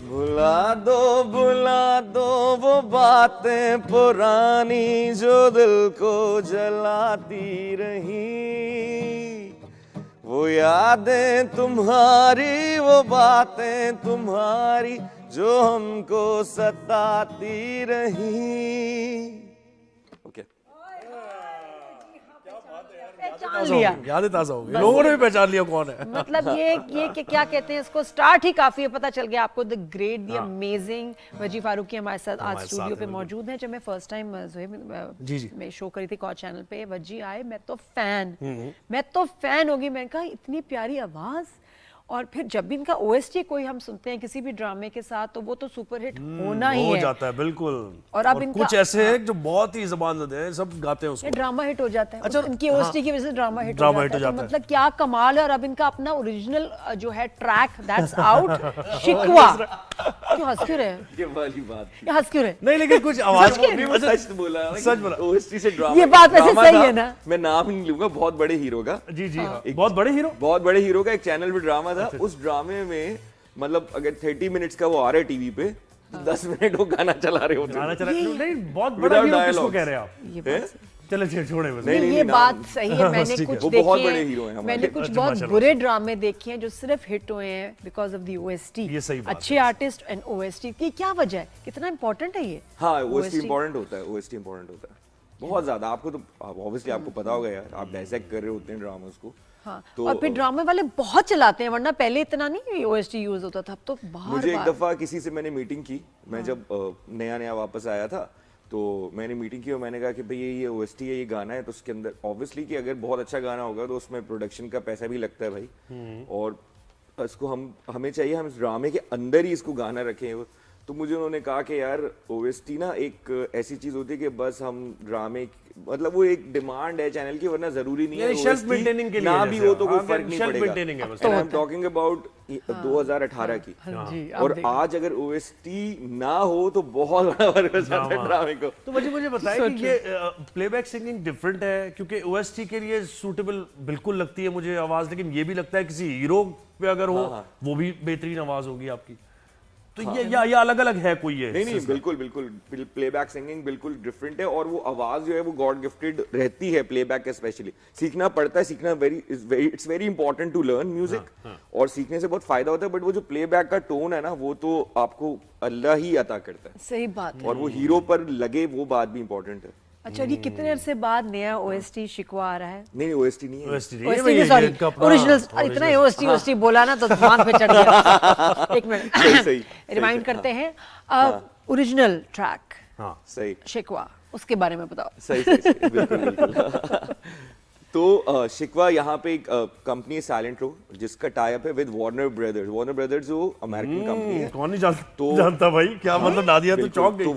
भुला दो वो बातें पुरानी जो दिल को जलाती रही, वो यादें तुम्हारी, वो बातें तुम्हारी जो हमको सताती रही। पहचान लिया, यादें ताजा हो गई, लोगों ने भी पहचान लिया कौन है। मतलब ये क्या कहते हैं इसको, स्टार्ट ही काफी है, पता चल गया आपको। द ग्रेट, द अमेजिंग वजी फारूकी हमारे साथ आज स्टूडियो पे मौजूद हैं। जब मैं फर्स्ट टाइम मैं शो करी थी कॉच चैनल पे, वजी आए, मैं तो फैन होगी। मैं कहा इतनी प्यारी आवाज, और फिर जब भी इनका ओएसटी कोई हम सुनते हैं किसी भी ड्रामे के साथ, तो वो तो सुपर हिट होना ही हो है, जाता है बिल्कुल। और अब इनका कुछ ऐसे हैं जो बहुत ही ज़बान हैं, सब गाते हैं उसको, ड्रामा हिट हो जाता है। अच्छा, इनकी ओएसटी की वजह से ड्रामा हिट हो जाता है। तो मतलब क्या कमाल है। और अब इनका अपना ओरिजिनल जो है ट्रैक दैट्स आउट, शिकवा। क्यों हंस क्यों रहे हैं? ये वाली बात ये हंस क्यों रहे? नहीं, लेकिन कुछ आवाज सच बोला, सच बोला। ओएसटी से ड्रामा, ये बात वैसे सही है ना। मैं नाम नहीं लूंगा, बहुत बड़े हीरो का। जी बहुत बड़े हीरो का एक चैनल पे ड्रामा था। उस ड्रामे में मतलब अगर 30 मिनट्स का वो आ रहा है टीवी पे, 10 मिनट वो गाना चला रहे होते हैं। नहीं, बहुत बड़ा हीरो किसको कह रहे हैं आप? ये बात चलो छोड़े बस। ये बात सही है। मैंने कुछ बहुत बड़े हीरो हैं, मैंने कुछ बहुत बुरे ड्रामे देखे हैं जो सिर्फ हिट हुए हैं बिकॉज ऑफ द ओएसटी। ये सही बात अच्छे आर्टिस्ट एंड ओएसटी की क्या वजह है? कितना इंपॉर्टेंट है ये? हाँ, ओएसटी इंपॉर्टेंट होता है, ओएसटी इंपॉर्टेंट होता है बहुत ज्यादा। आपको तो ऑब्वियसली आपको पता होगा यार, आप डायसेक्ट कर रहे होते हैं ड्रामास को। हाँ, तो और फिर ड्रामे वाले बहुत चलाते हैं, वरना पहले इतना नहीं ओएसटी यूज होता था, अब तो बार मुझे एक दफा किसी से मैंने मीटिंग की, मैं जब नया वापस आया था, तो मैंने मीटिंग की और मैंने कहा कि भाई ये ओएसटी है, ये गाना है, तो उसके अंदर ऑब्वियसली कि अगर बहुत अच्छा गाना होगा तो उसमें प्रोडक्शन का पैसा भी लगता है भाई, और इसको हमें चाहिए हम इस ड्रामे के अंदर ही इसको गाना रखें। तो मुझे उन्होंने कहा कि यार ओएसटी ना एक ऐसी चीज होती है कि बस हम ड्रामे, मतलब वो एक डिमांड है चैनल की, वरना जरूरी नहीं है सेल्फ मेंटेनिंग के लिए ना भी हो तो कोई फर्क नहीं पड़ेगा। तो आई एम टॉकिंग अबाउट 2018 की, और आज अगर ओएसटी ना हो तो बहुत बड़ा फर्क हो जाता है ड्रामे को। तो मुझे बताइए कि ये प्लेबैक सिंगिंग डिफरेंट है, क्योंकि ओएसटी के लिए सूटेबल बिल्कुल लगती है मुझे आवाज, लेकिन ये भी लगता है किसी हीरो पे अगर हो वो भी बेहतरीन आवाज होगी आपकी। तो ये अलग अलग है कोई ये? नहीं, बिल्कुल प्लेबैक सिंगिंग बिल्कुल डिफरेंट है, और वो आवाज जो है वो गॉड गिफ्टेड रहती है प्लेबैक स्पेशली। सीखना पड़ता है, सीखना it's very important to learn music, और सीखने से बहुत फायदा होता है। बट वो जो प्लेबैक का टोन है ना, वो तो आपको अल्लाह ही अता करता है। सही बात है। और वो हीरो पर लगे वो बात भी इंपॉर्टेंट है। अच्छा, ये कितने अरसे बाद नया ओएसटी शिकवा आ रहा है? नहीं, ओएसटी नहीं है, सॉरी, ओरिजिनल। इतना ओएसटी बोला ना तो दिमाग पे चढ़ गया। एक मिनट रिमाइंड करते हैं, ओरिजिनल ट्रैक सही शिकवा, उसके बारे में बताओ। सही बिल्कुल। तो शिकवा यहाँ पे एक कंपनी है साइलेंट रो, जिसका टाई अप है with Warner brothers. Warner brothers जो अमेरिकन कंपनी है। कौन नहीं जानता भाई, क्या मतलब नादिया तो चौंक गई। तो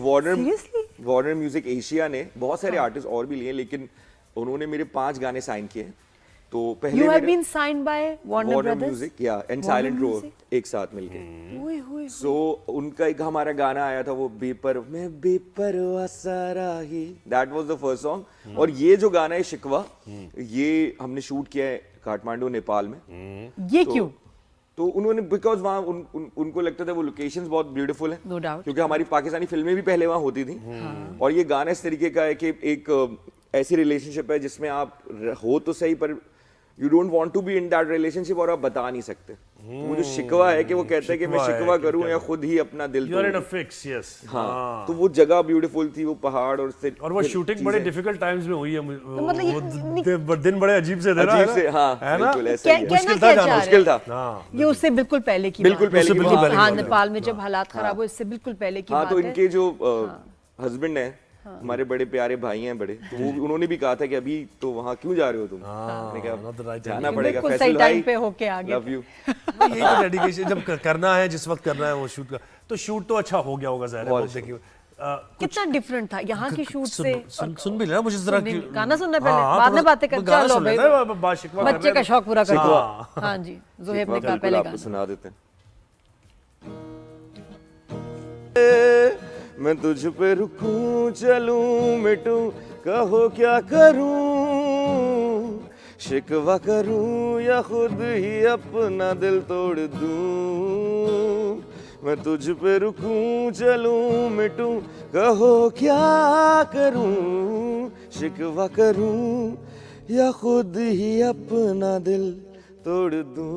वार्नर म्यूजिक एशिया ने बहुत सारे आर्टिस्ट और भी लिए, लेकिन उन्होंने मेरे 5 गाने साइन किए। तो पहले You have been signed by Warner Brothers? Music या एंड साइलेंट रो एक साथ मिलके। सो उनका एक हमारा गाना आया था, वो मैं बेपरवाह सारा ही, that was the first song. और ये जो गाना है शिकवा, ये हमने शूट किया है काठमांडू नेपाल में। ये क्यों? तो उन्होंने बिकॉज वहाँ उनको लगता था वो लोकेशंस बहुत ब्यूटीफुल है, no doubt, क्योंकि हमारी पाकिस्तानी फिल्में भी पहले वहाँ होती थी। और ये गाना इस तरीके का है कि एक ऐसी रिलेशनशिप है जिसमें आप हो तो सही, पर you don't want to be in that relationship, और आप बता नहीं सकते। वो जो शिकवा है कि वो कहता है कि मैं शिकवा करूं या खुद ही अपना दिल तोड़ दूं। Fix, yes. हाँ, तो वो जगह ब्यूटीफुल थी, वो पहाड़, और वो शूटिंग बड़े डिफिकल्ट टाइम्स में हुई है। मतलब दिन बड़े अजीब से थे ना, हाँ, बिल्कुल ऐसा ही मुश्किल था। ये उससे बिल्कुल पहले की बात। हाँ, नेपाल में जब हालात खराब हुए, इससे बिल्कुल पहले की बात है। तो इनके जो हस्बैंड है, हमारे बड़े प्यारे भाई हैं बड़े, तो वो उन्होंने भी कहा था कि अभी तो वहाँ क्यों जा रहे हो तुम? मैंने कहा जाना पड़ेगा, फैसल भाई, पे होके आ गए। Love you. यही तो डेडिकेशन, जब करना है, जिस वक्त करना है वो शूट का, तो शूट तो अच्छा हो गया होगा ज़ाहिर है। देखिए कितना डिफरेंट था यहाँ की शूट से। सुन भी लेना मुझे जरा, गाना सुनना पहले, बाद में बातें करते हैं। चलो भाई, बच्चे का शौक पूरा कर दो। हाँ जी, ज़ुहैब ने कहा पहले गाना सुना देते हैं। मैं तुझ पे रुकूं, चलूं, मिटूं, कहो क्या करूं, शिकवा करूं या खुद ही अपना दिल तोड़ दूं। मैं तुझ पे रुकूं चलूं मिटूं कहो क्या करूं शिकवा करूं या खुद ही अपना दिल तोड़ दूं।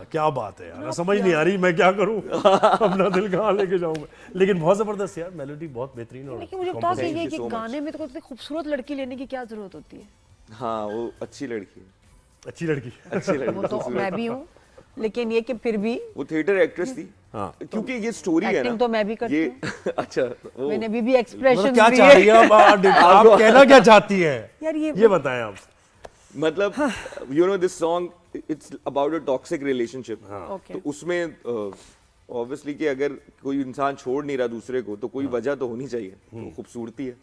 क्या बात है यार, समझ नहीं आ रही मैं क्या करूं अपना दिल कहाँ लेके जाऊं मैं। लेकिन बहुत जबरदस्त यार, मेलोडी बहुत बेहतरीन और लेकिन मुझे बताओ कि Thank ये you कि so much. गाने में तो कोई इतनी खूबसूरत लड़की लेने की क्या जरूरत होती है? हाँ वो अच्छी लड़की है, अच्छी लड़की। अच्छी लड़की वो तो मैं भी हूँ, लेकिन ये कि फिर भी वो थिएटर एक्ट्रेस थी। हाँ। क्योंकि ये स्टोरी है ना, एक्टिंग तो मैं भी करती ये हूँ। अच्छा वो मैंने भी एक्सप्रेशन मतलब क्या चाह रही है आप कहना क्या चाहती है यार ये बताएं आप। मतलब you know this song it's about a toxic relationship. Okay तो उसमें ऑब्वियसली कि अगर कोई इंसान छोड़ नहीं रहा दूसरे को तो कोई वजह तो होनी चाहिए, तो खूबसूरती है।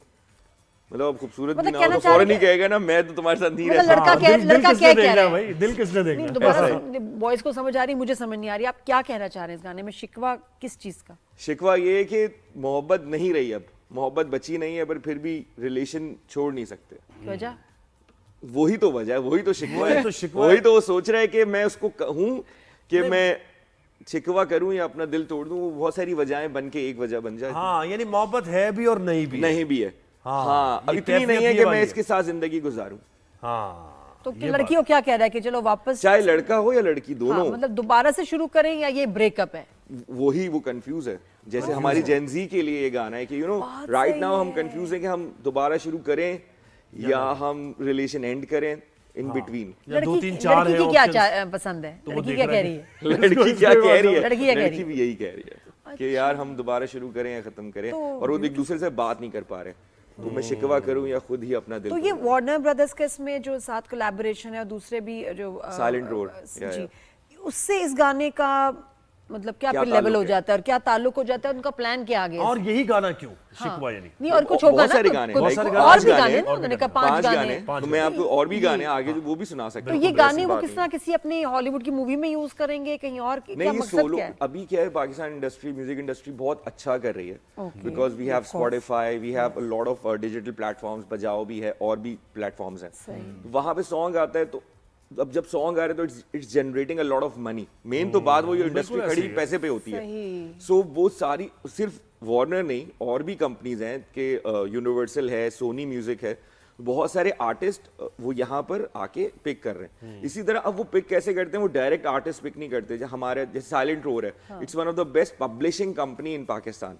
मतलब अब खूबसूरत भी मतलब ना हो कहना तो चाह फौरन रहे ही कहेगा ना मैं तो तुम्हारे साथ नहीं मतलब रह लड़का सकता। क्या दिल लड़का किसने क्या कह देखना रहा है? भाई, दिल किसने नहीं देखना। दोबारा बॉयज को समझ आ रही, मुझे समझ नहीं आ रही, आप क्या कहना चाह रहे हैं इस गाने में? शिकवा किस चीज का? शिकवा ये है कि मोहब्बत नहीं रही, अब मोहब्बत बची नहीं है, पर फिर भी रिलेशन छोड़ नहीं सकते। वजह वही तो वजह है, वही तो शिकवा वही है, तो शिकवा वही है। तो वो सोच रहा है कि मैं उसको कहूं कि मैं शिकवा करूं या अपना दिल तोड़ दूं। वो बहुत सारी वजहें बन के एक वजह बन जाए। हाँ यानी मोहब्बत है भी और नहीं भी। नहीं भी है। हाँ, हाँ अब ये इतनी कैफियत नहीं है ये कि वाली मैं है। इसके साथ जिंदगी गुजारूं। हाँ तो लड़की को क्या कह रहा है कि चलो वापस, चाहे लड़का हो या लड़की, हाँ, दोनों मतलब दोबारा से शुरू करें या ये ब्रेकअप है? वही वो कंफ्यूज है। जैसे हमारी जेनजी के लिए ये गाना है कि यू नो बात राइट सही नाउ हम है। कंफ्यूज हैं कि हम दोबारा शुरू करें या हम रिलेशन एंड करें, इन बिटवीन। या दो लड़की तीन चार लड़की है की क्या options। पसंद है? तो वो लड़की देख क्या रहा कह है रही है? लड़की क्या कह रही है? लड़की क्या कह रही लड़की है? भी यही कह रही है कि यार हम दोबारा शुरू करें या खत्म करें, और वो एक दूसरे से बात नहीं कर पा रहे। तो मैं शिकवा करूं या खुद ही अपना दिल तो तोड़ ये दूं। वार्नर ब्रदर्स के इसमें जो साथ कोलैबोरेशन है और दूसरे भी जो Silent Road, जी, उससे इस गाने का मतलब क्या क्या फिर लेवल ताल्लुक हो है? जाता है और क्या ताल्लुक हो जाता है? उनका प्लान क्या आगे? और यही गाना क्यों शिकवा यानी? नहीं और कुछ होगा बहुत ना, सारे तो गाने, कुछ like सारे और गाने, भी पांच गाने गाने, ना, उन्होंने कहा 5 गाने। तो मैं आपको और भी गाने आगे जो वो भी सुना सकता तो हूँ। ये ऐसी गाने वो बात किस नहीं तरह है। किसी अपनी हॉलीवुड की मूवी में यूज करेंगे कहीं और? क्या नहीं, ये मकसद सोलो क्या है? अभी क्या है, पाकिस्तान इंडस्ट्री, म्यूजिक इंडस्ट्री बहुत अच्छा कर रही है, because we have Spotify, we have a lot of digital platforms, Bajao भी है और भी प्लेटफॉर्म्स हैं। वहां पे सॉन्ग आता है तो अब जब सॉन्ग आ रहे हैं तो it's generating a lot of money. Main तो बात वो इंडस्ट्री बिल्कुल खड़ी ऐसे ही है। पैसे पे होती है। सही। सो वो सारी सिर्फ वार्नर नहीं और भी कंपनीज हैं कि यूनिवर्सल है, सोनी म्यूजिक है, बहुत सारे आर्टिस्ट वो यहाँ पर आके पिक कर रहे हैं। इसी तरह अब वो पिक कैसे करते हैं, वो डायरेक्ट आर्टिस्ट पिक नहीं करते। जो हमारे जैसे साइलेंट रोड है, it's one of the best publishing company इन पाकिस्तान।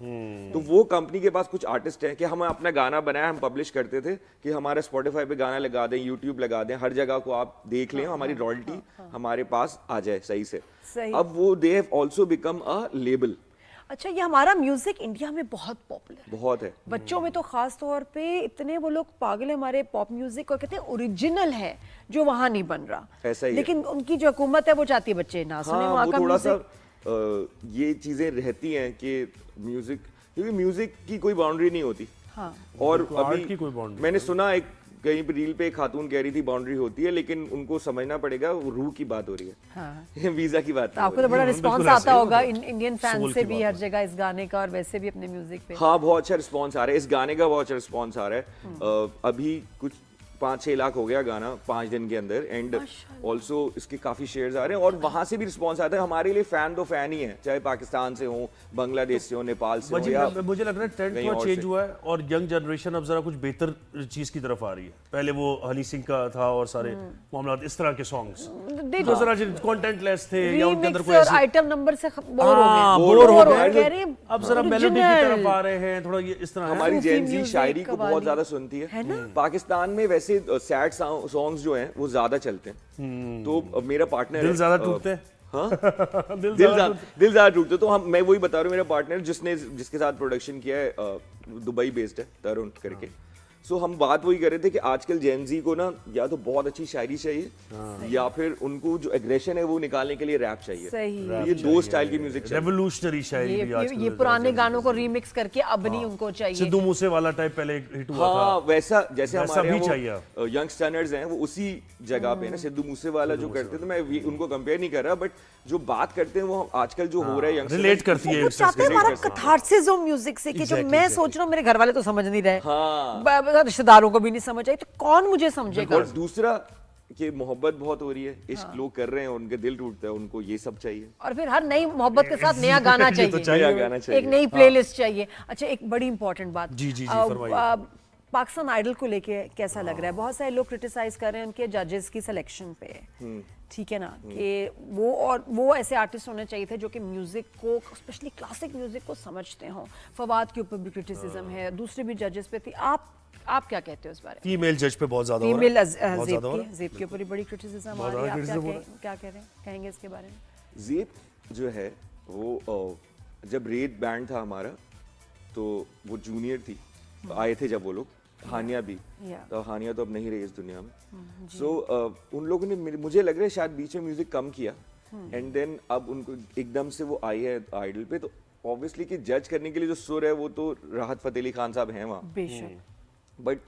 तो वो कंपनी के पास कुछ आर्टिस्ट हैं कि हम अपना गाना बनाया, हम पब्लिश करते थे कि हमारे स्पॉटिफाई पे गाना लगा दें, यूट्यूब लगा दें, हर जगह को आप देख लें, हमारी रॉयल्टी हमारे पास आ जाए सही से। सही। अब वो they have also become a label. अच्छा, ये हमारा म्यूजिक इंडिया में बहुत पॉपुलर है, बहुत है। बच्चों में तो खास तौर पे इतने वो लोग पागल है हमारे पॉप म्यूजिक को, कहते हैं ओरिजिनल है जो वहां नहीं बन रहा। ऐसा ही है। लेकिन उनकी जो हुकूमत है वो चाहती है बच्चे ना सुने हाँ, वहाँ वो का थोड़ा सा म्यूजिक। ये चीजें रहती हैं कि म्यूजिक, क्योंकि म्यूजिक की कोई बाउंड्री नहीं होती। हाँ। और बिल्कुल, आर्ट अभी की कोई boundary मैंने सुना एक कहीं पे रील पे एक खातून कह रही थी बाउंड्री होती है, लेकिन उनको समझना पड़ेगा वो रूह की बात हो रही है, हाँ। वीजा की बात तो नहीं आपको हो तो रही। बड़ा रिस्पॉन्स बिल्कुल ऐसे आता ही होगा मतलब इंडियन फैन सोल से की भी बात हर है। जगह इस गाने का और वैसे भी अपने म्यूजिक पे। हाँ बहुत अच्छा रिस्पॉन्स आ रहा है, इस गाने का बहुत अच्छा रिस्पॉन्स आ रहा है। अभी कुछ 5-6 लाख हो गया गाना 5 दिन के अंदर, एंड ऑल्सो इसके काफी शेयर्स आ रहे हैं और वहां से भी रिस्पॉन्स आता है। हमारे लिए फैन तो फैन ही है, चाहे पाकिस्तान से हो, बांग्लादेश से हो, नेपाल से हो, या मुझे लग रहा है ट्रेंड कहीं थोड़ा और चेंज से। हुआ है और यंग जनरेशन अब जरा कुछ बेहतर चीज की तरफ आ रही है। पहले वो हनी सिंह का था और सारे मामला इस तरह के सॉन्ग्स जो जरा कंटेंट लेस थे या उनके अंदर रीमिक्स कोई और ऐसी आइटम नंबर से बोर हो हाँ, गए। बोर हो गए। कह रहे हैं, अब जरा मेलोडी की original। तरफ आ रहे हैं, थोड़ा ये इस तरह है। हमारी सूफी जेन ज़ी म्यूजिक, शायरी को बहुत कव्वाली। ज्यादा सुनती है। है ना? पाकिस्तान में वैसे सैड सॉन्ग्स जो हैं वो ज्यादा चलते हैं। तो मेरा पार्टनर दिल ज्यादा टूटते हैं। हाँ दिल दिल ज्यादा टूटते। तो हम मैं वही बता रहा हूँ, मेरा पार्टनर जिसके साथ प्रोडक्शन किया है दुबई बेस्ड है, तरुण करके। सो हम बात वही कर रहे थे कि आजकल जेन ज़ी को ना या तो बहुत अच्छी शायरी चाहिए या फिर उनको जो एग्रेशन है वो निकालने के लिए रैप चाहिए। सही। तो ये दो स्टाइल की म्यूजिक चाहिए। रेवोल्यूशनरी शायरी भी आजकल ये पुराने गानों को रीमिक्स करके अब नहीं उनको चाहिए। सिद्धू मूसे वाला टाइप पहले हिट हुआ था। हाँ वैसा जैसे वैसा हमारे भी यहाँ चाहिए। वो यंग स्टैंडर्ड्स हैं वो उसी जगह पे है ना, सिद्धू मूसे वाला जो करते तो मैं उनको कंपेयर नहीं कर रहा, बट जो बात करते हैं वो आजकल जो हो रहा है यंग रिलेट करती है वो चाहते हैं हमारा कर सकते हैं। कथार्सिस हो म्यूजिक से कि जो Exactly, मैं exactly. सोच रहा हूँ मेरे घर वाले तो समझ नहीं रहे, हाँ। रिश्तेदारों को भी नहीं समझ आई, तो कौन मुझे समझेगा? और दूसरा कि मोहब्बत बहुत हो रही है, इश्क लोग कर रहे हैं, उनके दिल टूटता है, उनको ये सब चाहिए। और फिर हर नई मोहब्बत के साथ नया गाना ये तो चाहिए, नया गाना चाहिए। एक नई प्लेलिस्ट चाहिए। अच्छा, एक बड़ी इंपॉर्टेंट बात, जी, फरमाइए। पाकिस्तान आइडल को लेके कैसा लग रहा है? बहुत सारे लोग क्रिटिसाइज कर रहे हैं उनके जजेस की सिलेक्शन पे, ठीक है ना, कि वो ऐसे आर्टिस्ट होने चाहिए थे जो कि म्यूजिक को, स्पेशली क्लासिक म्यूजिक को समझते हो। फवाद के ऊपर भी क्रिटिसिज्म है, दूसरे भी जजेस पे थी। आप क्या कहते हो इस बारे में? फीमेल जज पे बहुत ज्यादा हो रहा फीमेल है, बहुत ज्यादा हो रहा है। ज़ेब के ऊपर ही बड़ी क्रिटिसिज्म आ बहुत रही है। आप ज्यादा criticism हो क्या कह रहे हैं, कहेंगे इसके बारे में? ज़ेब जो है वो जब रेड बैंड था हमारा, तो वो जूनियर थी, आए थे जब वो लोग, हानिया भी, तो हानिया तो अब नहीं रही इस दुनिया में। सो उन लोगों ने मुझे लग रहा है शायद बीच में म्यूजिक कम किया, एंड देन अब उनको एकदम से वो आई है आइडल पे, तो ऑब्वियसली कि जज करने के लिए जो सुर है वो तो राहत फतेह अली खान साहब हैं वहाँ, बेशक। बट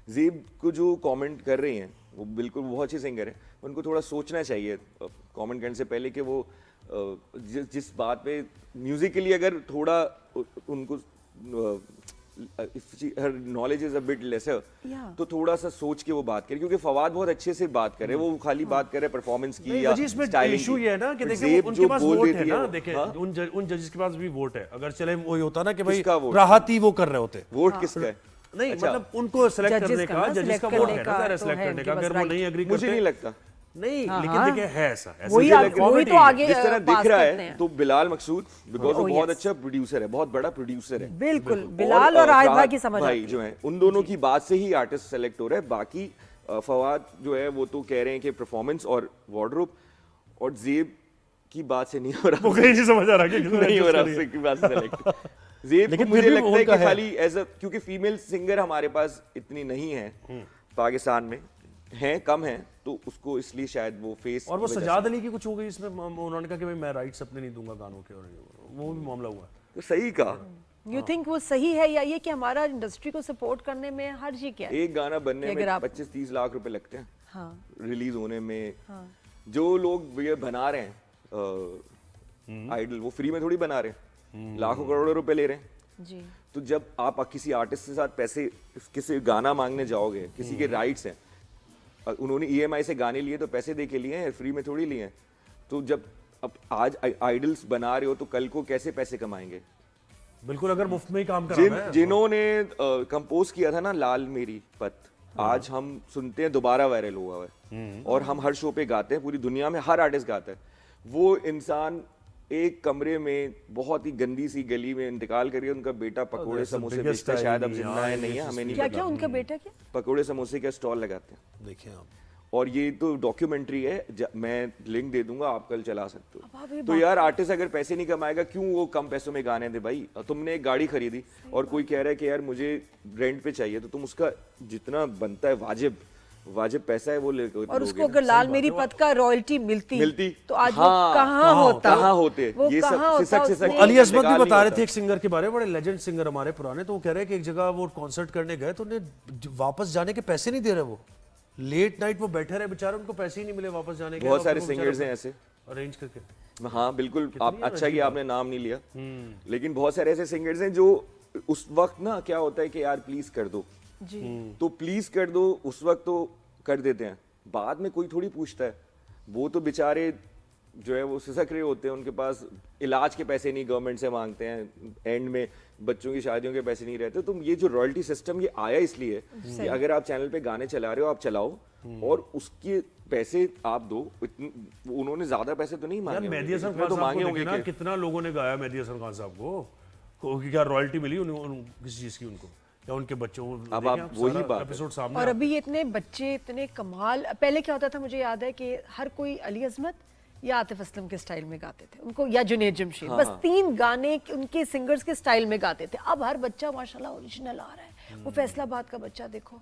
ज़ेब को जो कमेंट कर रही हैं वो बिल्कुल बहुत अच्छी सिंगर है, उनको थोड़ा सोचना चाहिए कमेंट करने से पहले कि वो जिस बात पे म्यूजिकली अगर थोड़ा उनको her knowledge is a bit lesser, तो थोड़ा सा सोच के वो बात करे, क्योंकि फवाद बहुत अच्छे से बात करे, वो खाली बात करे परफॉर्मेंस की या स्टाइलिंग इशू ये है ना कि की। देखिए ज़ेब उनके जो पास बोल वोट है देती ना, वो- देखिए हाँ? उन जजेस के पास भी वोट है। अगर चले वही होता ना कि भाई किसका वोट? राहत ही वो कर रहे होते, वोट किसका है? नहीं अच्छा। मतलब उनको सेलेक्ट Judges करने का का ना, जजेस का select वोट है करने ना, का सेलेक्ट तो है करने का। उनके अगर पास वो नहीं right। एग्री मुझे नहीं करते, लगता नहीं, हाँ, लेकिन हाँ। देखिए है ऐसा वही मुझे आप- लगता है। वही तो Comedy आगे जिस तरह पास दिख रहा करते है, हैं। तो बिलाल मकसूद बिकॉज वो Oh, बहुत yes। अच्छा प्रोड्यूसर है, बहुत बड़ा प्रोड्यूसर है। बिल्कुल, बिलाल और राहत भाई की समझ भाई आती है। जो है, उन दोनों की बात से ही आर्टिस्ट सेलेक्ट हो रहा है। बाकी फवाद जो है वो तो कह रहे हैं कि परफॉर्मेंस और वार्डरोब, और ज़ेब की बात से नहीं हो रहा, वो कहीं नहीं समझ आ रहा कि किसने नहीं हो adjust रहा करी है। उससे की बात से सेलेक्ट। ज़ेब को लेकिन मुझे फिर भी लगता है उनका कि है। खाली एज अ, क्योंकि फीमेल सिंगर हमारे पास इतनी नहीं है पाकिस्तान में, हैं कम हैं, तो उसको इसलिए शायद वो फेस। और वो सजाद अली की कुछ हो गई इसमें, उन्होंने कहा कि भाई मैं राइट्स अपने नहीं दूंगा गानों के, और वो भी मामला हुआ। तो सही कहा। यू थिंक वो सही है, या ये कि हमारा इंडस्ट्री को सपोर्ट करने में हर्ज ही क्या है? एक गाना बनने कि में अगर आप- 25-30 लाख रुपए लगते हैं, हाँ, रिलीज होने में। हाँ। जो लोग ये बना रहे हैं आइडल, वो फ्री में थोड़ी बना रहे हैं, लाखों करोड़ों रुपए ले रहे हैं। जी। तो जब आप किसी आर्टिस्ट के साथ पैसे, किसी गाना मांगने जाओगे, किसी के राइट्स हैं, उन्होंने ईएमआई से गाने लिए तो पैसे दे के लिए हैं, फ्री में थोड़ी लिए हैं। तो जब अब आज आइडल्स बना रहे हो, तो कल को कैसे पैसे कमाएंगे? बिल्कुल, अगर मुफ्त में ही काम कराना है। जिन्होंने कंपोज किया था ना लाल मेरी पत, आज हम सुनते हैं दोबारा वायरल हुआ है, और हम हर शो पे गाते हैं, पूरी दुनिया में हर आर्टिस्ट गाता है। वो इंसान एक कमरे में बहुत ही गंदी सी गली में इंतकाल करिए, उनका बेटा पकोड़े that's the समोसे biggest बेचता है, शायद अब irony, जिंदा यार, है, ये नहीं है, तो हमें नहीं क्या पता। क्या उनका बेटा क्या? पकोड़े समोसे का स्टॉल लगाते हैं, देखिए आप, और ये तो डॉक्यूमेंट्री है, मैं लिंक दे दूंगा, आप कल चला सकते अब आप हो। ये तो यार आर्टिस्ट अगर पैसे नहीं कमाएगा, क्यों वो कम पैसों में गाने दे? भाई तुमने एक गाड़ी खरीदी और कोई कह रहा है कि यार मुझे रेंट पे चाहिए, तो तुम उसका जितना बनता है वाजिब पैसा है वो ले, और उसको अगर लाल मेरी पत का रॉयल्टी मिलती तो आज वो हाँ, कहाँ होता? कहाँ होते? वो ये सब कहाँ होता सिसक उसने? सिसक अली असमत भी निकाल बता नहीं रहे थे एक सिंगर के बारे में, बड़े लेजेंड सिंगर हमारे पुराने, तो वो कह रहे हैं कि एक जगह वो कॉन्सर्ट करने गए तो उन्हें वापस जाने के पैसे नहीं दे रहे, वो लेट नाइट वो बैठे रहे बेचारे, उनको पैसे ही नहीं मिले वापस जाने के। बहुत सारे सिंगर्स हैं ऐसे। अरेंज करके। हाँ बिल्कुल, आप अच्छा कि आपने नाम नहीं लिया, लेकिन बहुत सारे ऐसे सिंगर्स हैं जो उस वक्त ना क्या होता है कि यार प्लीज कर दो, जी। तो प्लीज कर दो, उस वक्त तो कर देते हैं, बाद में कोई थोड़ी पूछता है। वो तो बेचारे जो है वो सिसक रहे होते हैं, उनके पास इलाज के पैसे नहीं गवर्नमेंट से मांगते हैं, एंड में बच्चों की शादियों के पैसे नहीं रहते। तो ये जो रॉयल्टी सिस्टम ये आया इसलिए कि अगर आप चैनल पे गाने चला रहे हो, आप चलाओ और उसके पैसे आप दो। उन्होंने ज्यादा पैसे तो नहीं यार मांगे मेहदी हसन होंगे, खान तो साहब मांगे को होंगे देखिए ना, कि कितना लोगों ने गाया मेहदी हसन खान साहब को, क्या रॉयल्टी मिली किसी चीज की उनको, या उनके बच्चों? अब आप वही बात है। एपिसोड सामने और अभी इतने बच्चे, इतने कमाल। पहले क्या होता था, मुझे याद है कि हर कोई अली अज़मत या आतिफ असलम के स्टाइल में गाते थे उनको, या जुनैद जमशेद, बस 3 गाने उनके सिंगर्स के स्टाइल में गाते थे। अब हर बच्चा माशाल्लाह ओरिजिनल आ रहा है। वो फैसलाबाद का बच्चा देखो,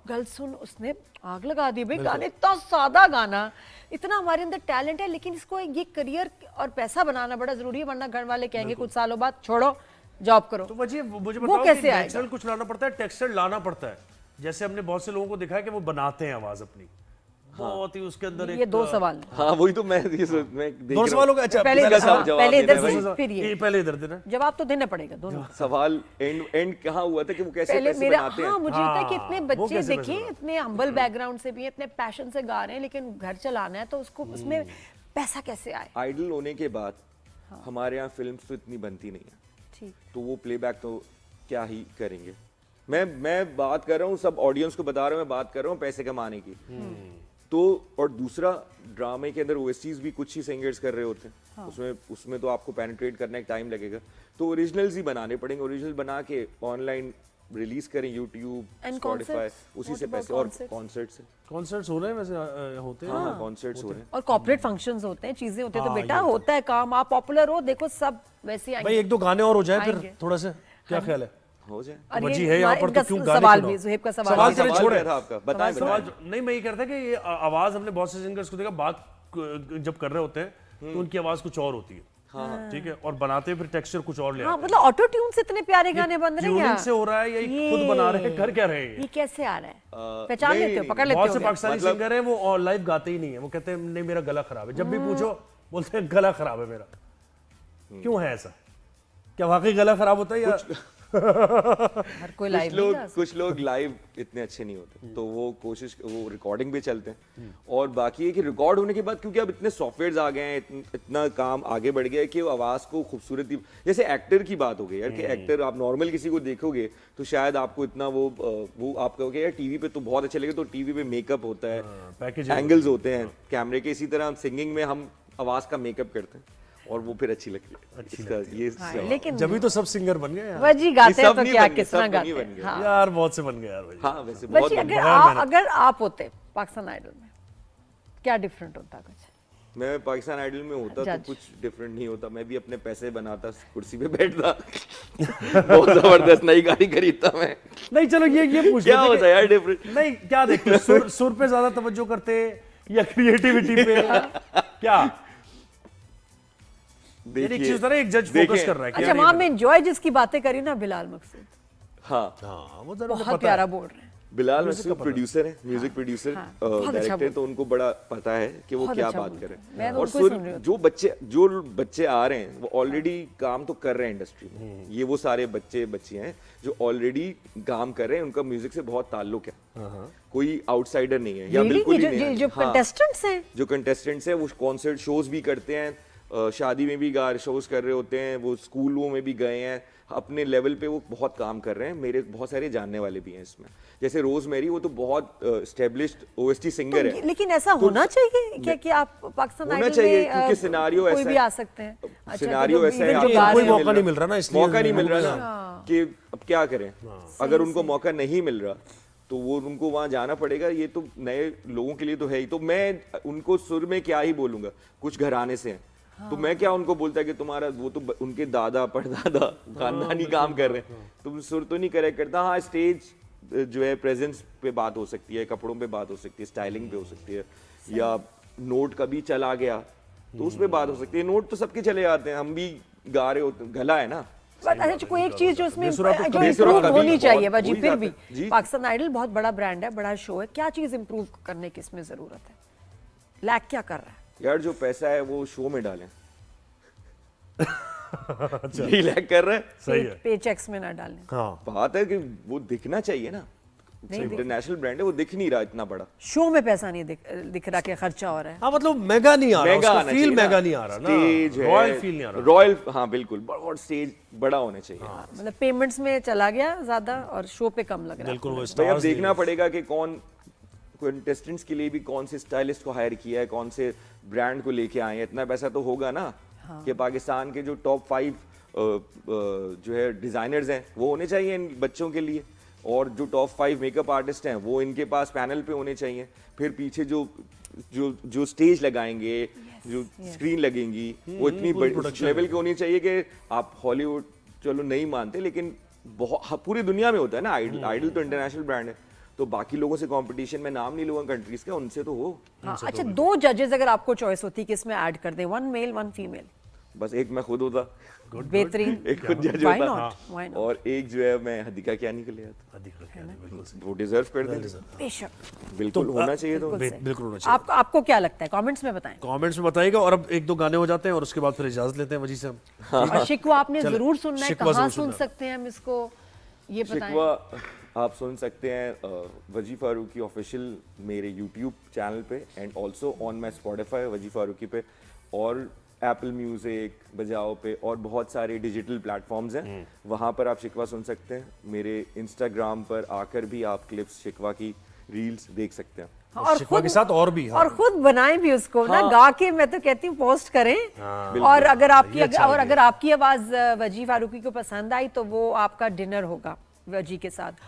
गल सुन, उसने आग लगा दी भाई, गाने इतना सादा गाना, इतना हमारे अंदर टैलेंट है, लेकिन इसको ये करियर और पैसा बनाना बड़ा जरूरी है, वरना घर वाले कहेंगे कुछ सालों बाद छोड़ो जॉब करो। तो मुझे वो बताओ कैसे कि आएगा? नेचुरल कुछ लाना पड़ता है, टेक्सचर लाना पड़ता है। जैसे हमने बहुत से लोगों को देखा है कि वो बनाते हैं आवाज अपनी, बहुत ही उसके अंदर ये एक 2 सवाल हैं। हाँ वही तो मैं देख दो रहा हूँ। सवालों का अच्छा पहले इसका हाँ, जवाब पहले देना इधर है से भाई। फिर ये पहले इधर देना। जवाब तो देना पड़ेगा दोनों। सवाल एंड कहाँ हुआ था कि वो कैसे पहले पैसे मेरा बनाते हाँ हैं। मुझे लगता है कि इतने वो बच्चे कैसे देखिए पैसे इतने हम्बल बैकग्राउंड से भी हैं, इतने पैशन से गा रहे हैं, लेकिन घर चलाना है तो उसको उसमें पैसा कैसे आए। आइडल होने के बाद हमारे यहाँ फिल्म्स तो इतनी बनती नहीं है, ठीक तो वो प्लेबैक तो क्या ही करेंगे। मैं बात कर रहा हूँ, सब ऑडियंस को बता रहा हूँ, मैं बात कर रहा हूँ पैसे कमाने की। तो और दूसरा ड्रामे के अंदर ओएसटीज भी कुछ ही सिंगर्स कर रहे होते हैं। उसमें तो आपको पेनिट्रेट करने का टाइम लगेगा, तो ओरिजिनल्स ही बनाने पड़ेंगे। ओरिजिनल बना के ऑनलाइन रिलीज करें, यूट्यूब, And स्पॉटिफाई, concerts? उसी What से about पैसे। और concerts? कॉन्सर्ट्स कॉन्सर्ट्स हो रहे हैं वैसे होते हैं। हाँ कॉन्सर्ट्स हो रहे हैं। और कॉर्पोरेट फंक्शंस होते हैं, चीजें होती हैं, तो हाँ, बेटा ये होता है काम। आप पॉपुलर हो, देखो सब वैसे भाई आएंगे। एक दो गाने और हो जाए फिर आएंगे। थोड़ा सा, क्या ख्याल है? हो जाए। और बच्ची ये है यहाँ पर, इनका तो क्यों गाने सवाल सुनाओ? भी, जुहेब का सवाल सवाल तेरे सवाल छोड़े। क्या था आपका? बताएं सवाल बताएं। नहीं, मैं ये कहता कि ये आवाज हमने बहुत से सिंगर्स को देखा, बात जब कर रहे होते हैं तो उनकी आवाज कुछ और होती है। हाँ ठीक है, और बनाते फिर टेक्सचर कुछ और ले हाँ आते हैं। मतलब ऑटो ट्यून से इतने प्यारे गाने बन रहे हैं ट्यूनिंग क्या? से हो रहा है या ये खुद बना रहे हैं, कर क्या रहे हैं? ये कैसे आ रहा है? पहचान नहीं, लेते हो, नहीं, पकड़ लेते बहुत से हो? पाकिस्तानी सिंगर हैं वो लाइव गाते ही नहीं है, वो कहते हैं नहीं मेरा गला खराब है। जब भी पूछो बोलते हैं गला खराब है मेरा। क्यों है ऐसा? क्या वाकई गला खराब होता है या हर कोई लाइव नहीं गा सकता। कुछ लोग लाइव इतने अच्छे नहीं होते, तो वो रिकॉर्डिंग भी चलते हैं। और बाकी है कि रिकॉर्ड होने के बाद, क्योंकि अब इतने सॉफ्टवेयर्स आ गए हैं, इतना काम आगे बढ़ गया है कि वो आवाज को खूबसूरती, जैसे एक्टर की बात हो गई यार, कि एक्टर आप नॉर्मल किसी को देखोगे तो शायद आपको इतना वो आप कहोगे यार टीवी पे तो बहुत अच्छे लगे, तो टीवी पे मेकअप होता है, पैकेज एंगल्स होते हैं कैमरे के। इसी तरह सिंगिंग में हम आवाज का मेकअप करते हैं और वो फिर अच्छी लगती है। इसका ये हाँ, सवाल। लेकिन जब भी तो सब सिंगर बन गए यार। वजी गाते हैं सब तो नहीं क्या बन गए, कितना सब गाते नहीं बन हैं। गए। हाँ यार बहुत से बन गए यार भाई। हाँ वैसे बहुत वजी बन- अगर आप होते पाकिस्तान आइडल में, क्या डिफरेंट होता कुछ? मैं पाकिस्तान आइडल में होता तो जज। कुछ डिफरेंट नहीं होता। मैं भी अपने पैसे बनाता, कुर्सी पे बैठता बहुत जबरदस्त नई गाड़ी खरीदता मैं। नहीं चलो ये पूछ क्या लेते होता कि- यार डिफरेंट? नहीं क्या देखते सुर पे ज्यादा तवज्जो करते या क्रिएटिविटी पे क्या? एक चीज होता है ना, एक जज फोकस कर रहा है कि अच्छा यार ये वहां में एंजॉय जिसकी बातें करी ना, बिलाल मकसूद, हाँ हाँ वो तो बहुत प्यारा बोल रहे हैं। बिलाल मकसूद प्रोड्यूसर है, म्यूजिक प्रोड्यूसर, बहुत अच्छा डायरेक्टर, तो उनको बड़ा पता है कि वो बहुत क्या अच्छा बात बोलते कर हैं। रहे मैं हैं। तो और उनको ही सुन रही हूँ। जो बच्चे आ रहे हैं वो ऑलरेडी काम तो कर रहे हैं इंडस्ट्री में। ये वो सारे बच्चे हैं जो ऑलरेडी काम कर रहे हैं, उनका म्यूजिक से बहुत ताल्लुक है, कोई आउटसाइडर नहीं है या Really? बिल्कुल ये ही नहीं है। जो हाँ। कंटेस्टेंट्स हैं, जो कंटेस्टेंट्स हैं वो कॉन्सर्ट शोज भी करते हैं, शादी में भी शोज कर रहे होते हैं, वो स्कूलों में भी गए हैं, अपने लेवल पे वो बहुत काम कर रहे हैं। मेरे बहुत सारे जानने वाले भी हैं इसमें, जैसे रोजमेरी, वो तो बहुत एस्टेब्लिश्ड ओएसटी सिंगर है। लेकिन ऐसा होना चाहिए क्या कि आप पाकिस्तान होना आइडल चाहिए, में क्योंकि सिनारियो कोई ऐसा भी है। आ सकते हैं? अच्छा, सिनारियो तो ऐसा है, even आपको जो गा कोई रहे हैं, मौका नहीं मिल रहा ना, इसलिए मौका नहीं मिल रहा ना, कि अब क्या करें। अगर उनको मौका नहीं मिल रहा तो वो उनको वहां जाना पड़ेगा। ये तो नए लोगों के लिए तो है ही। तो मैं उनको सुर में क्या ही बोलूंगा, कुछ घराने से हैं, तो मैं क्या उनको बोलता है कि तुम्हारा वो तो उनके दादा परदादा खानदानी काम कर रहे हैं, तुम सुर तो नहीं करेक्ट करता। हाँ स्टेज जो है प्रेजेंस पे बात हो सकती है, कपड़ों पे बात हो सकती है, स्टाइलिंग पे हो सकती है, या नोट कभी चला गया तो उस पे बात हो सकती है। नोट तो सबके चले जाते हैं, हम भी गा रहे होते, गला है ना। अच्छा कोई एक चीज जो उसमें बेसुरा तो जो बेसुरा इम्प्रूव कभी होनी चाहिए बहुत वजी, हो ही फिर जाता भी है। जी। पाकिस्तान आइडल बहुत बड़ा ब्रांड है, बड़ा शो है, क्या चीज इम्प्रूव करने की इसमें जरूरत है? लैक क्या कर रहा है? यार जो पैसा है वो शो में डालें। यही लैग कर रहा है। सही है। पे चेक्स में ना डालने। हाँ बात है कि वो दिखना चाहिए ना, इंटरनेशनल ब्रांड है, वो दिख नहीं रहा इतना बड़ा। शो में पैसा नहीं दिख रहा कि खर्चा हो रहा है। हाँ मतलब मेगा नहीं आ रहा, महंगा उसका आना फील चाहिए ना। मेगा नहीं आ रहा ना, स्टेज है, रॉयल फील नहीं आ रहा। रॉयल, हाँ बिल्कुल, बहुत स्टेज बड़ा होना चाहिए। मतलब पेमेंट्स में चला गया ज्यादा और शो पे कम लग रहा है। बिल्कुल वो भाई अब स्टार्स देखना पड़ेगा कि कौन कंटेस्टेंट्स के लिए भी कौन से स्टाइलिस्ट को हायर किया है, कौन से ब्रांड को लेके आए हैं। इतना पैसा तो होगा ना कि पाकिस्तान के जो टॉप 5 जो है डिजाइनर्स हैं वो होने चाहिए इन बच्चों के लिए, और जो टॉप 5 मेकअप आर्टिस्ट हैं वो इनके पास पैनल पे होने चाहिए। फिर पीछे जो जो जो स्टेज लगाएंगे, जो स्क्रीन लगेंगी, वो इतनी बड़ी लेवल की होनी चाहिए कि आप हॉलीवुड चलो नहीं मानते, लेकिन बहुत पूरी दुनिया में होता है ना। आइडल तो इंटरनेशनल ब्रांड है, तो बाकी लोगों से कंपटीशन में नाम नहीं लूंगा कंट्रीज का, उनसे तो हो। हाँ, अच्छा 2 जजेस अगर आपको चॉइस होती कि इसमें ऐड कर दे, 1 मेल 1 फीमेल, बस एक मैं खुद होता, बेहतरीन, एक खुद जज Why होता, not? Why not? और एक जो है मैं हदीका क्या निकल आता, बिल्कुल सही। वो डिजर्व करते हैं, बेशक, बिल्कुल होना चाहिए। तो बिल्कुल सही। बिल्कुल होना चाहिए। आपको क्या लगता है, कमेंट्स में बताएं। कमेंट्स में बताइएगा, और अब एक दो गाने हो जाते हैं और उसके बाद फिर इजाजत लेते हैं वजी से हम। और शिकवा आपने चलो, जरूर सुनना है, शिकवा कहाँ जरूर सुन सुनना है। सकते हैं हम इसको, ये बताएं। शिकवा आप सुन सकते हैं वजी फारूकी ऑफिशियल मेरे यूट्यूब चैनल पे, and also on my Spotify वजी फारूकी पे, और एप्पल म्यूजिक, बजाओ पे, और बहुत सारे डिजिटल प्लेटफॉर्म्स हैं, वहाँ पर आप शिकवा सुन सकते हैं। मेरे इंस्टाग्राम पर आकर भी आप क्लिप्स शिकवा की रील्स देख सकते हैं। और शिकवा के साथ और भी, हाँ। और खुद बनाएं भी उसको ना, गा के, मैं तो कहती हूँ पोस्ट करें। और अगर आपकी अगर आपकी आवाज वजी फारूकी को पसंद आई तो वो आपका डिनर होगा वजी के साथ।